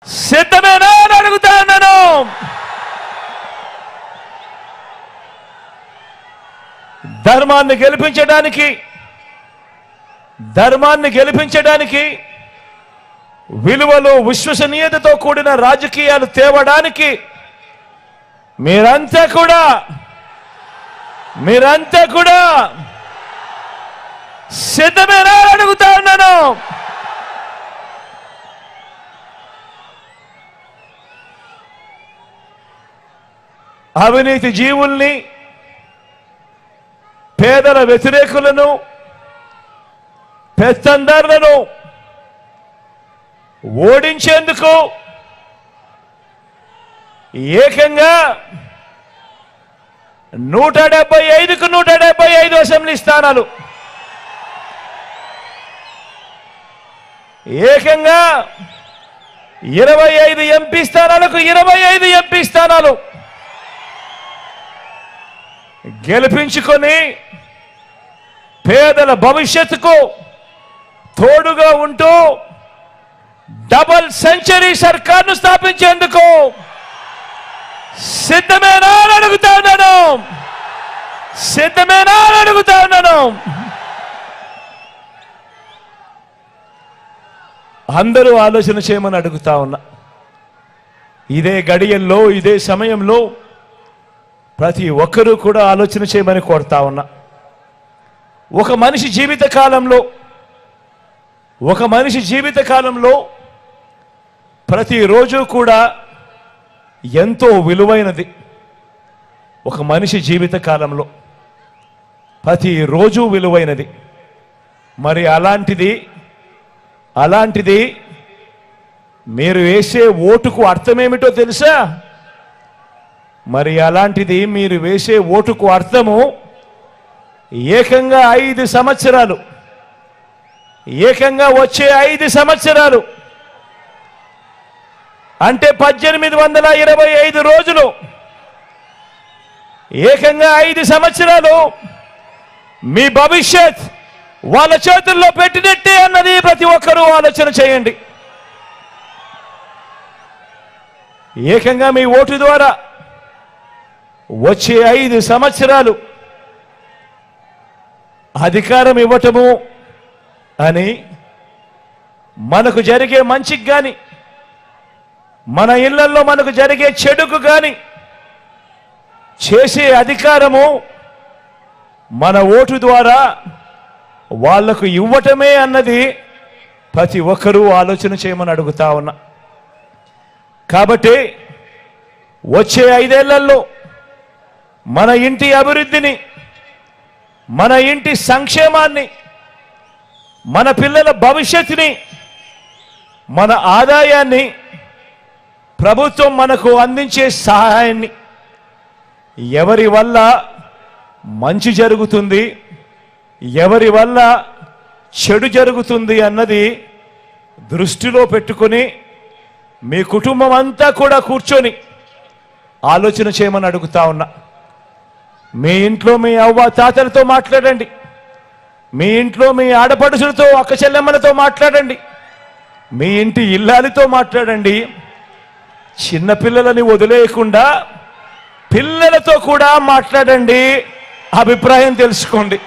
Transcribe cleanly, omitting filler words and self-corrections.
సిద్ధమేనా అని అడుగుతాను. ధర్మాన్ని గెలిపించడానికి విలువలు విశ్వసనీయతతో కూడిన రాజకీయాలు తేవడానికి మీరంతా కూడా సిద్ధమేనా అని అడుగుతా ఉన్నాను. అవినీతి జీవుల్ని, పేదల వ్యతిరేకులను, పెత్తందారులను ఓడించేందుకు ఏకంగా 175కు 175 అసెంబ్లీ స్థానాలు, ఏకంగా 25 ఎంపీ స్థానాలకు 25 ఎంపీ స్థానాలు గెలిపించుకొని పేదల భవిష్యత్తుకు తోడుగా ఉంటూ డబుల్ సెంచరీ సర్కార్ను స్థాపించేందుకు సిద్ధమేనా అని అడుగుతా ఉన్నాను. అందరూ ఆలోచన చేయమని అడుగుతా ఉన్నా. ఇదే గడియల్లో, ఇదే సమయంలో ప్రతి ఒక్కరూ కూడా ఆలోచన చేయమని కోరుతా ఉన్నా. ఒక మనిషి జీవితకాలంలో ప్రతిరోజు కూడా ఎంతో విలువైనది. ఒక మనిషి జీవితకాలంలో ప్రతిరోజు విలువైనది. మరి అలాంటిది మీరు వేసే ఓటుకు అర్థమేమిటో తెలుసా? మరి అలాంటిది మీరు వేసే ఓటుకు అర్థము ఏకంగా 5 సంవత్సరాలు, ఏకంగా వచ్చే 5 సంవత్సరాలు అంటే 1825 రోజులు, ఏకంగా 5 సంవత్సరాలు మీ భవిష్యత్ వాళ్ళ చేతుల్లో పెట్టినట్టే అన్నది ప్రతి ఒక్కరూ ఆలోచన చేయండి. ఏకంగా మీ ఓటు ద్వారా వచ్చే 5 సంవత్సరాలు అధికారం ఇవ్వటము అని మనకు జరిగే మంచికి కానీ, మన ఇళ్లలో మనకు జరిగే చెడుకు కానీ చేసే అధికారము మన ఓటు ద్వారా వాళ్లకు ఇవ్వటమే అన్నది ప్రతి ఒక్కరూ ఆలోచన చేయమని అడుగుతా ఉన్నా. కాబట్టి వచ్చే 5 ఏళ్లలో మన ఇంటి అభివృద్ధిని, మన ఇంటి సంక్షేమాన్ని, మన పిల్లల భవిష్యత్తుని, మన ఆదాయాన్ని, ప్రభుత్వం మనకు అందించే సహాయాన్ని, ఎవరి వల్ల మంచి జరుగుతుంది, ఎవరి వల్ల చెడు జరుగుతుంది అన్నది దృష్టిలో పెట్టుకొని మీ కుటుంబం అంతా కూడా కూర్చొని ఆలోచన చేయమని అడుగుతా ఉన్నా. మీ ఇంట్లో మీ అవ్వ తాతలతో మాట్లాడండి, మీ ఇంట్లో మీ ఆడపడుచులతో, అక్క చెల్లెమ్మలతో మాట్లాడండి, మీ ఇంటి ఇల్లాలితో మాట్లాడండి. చిన్నపిల్లలని వదిలేయకుండా పిల్లలతో కూడా మాట్లాడండి, అభిప్రాయం తెలుసుకోండి.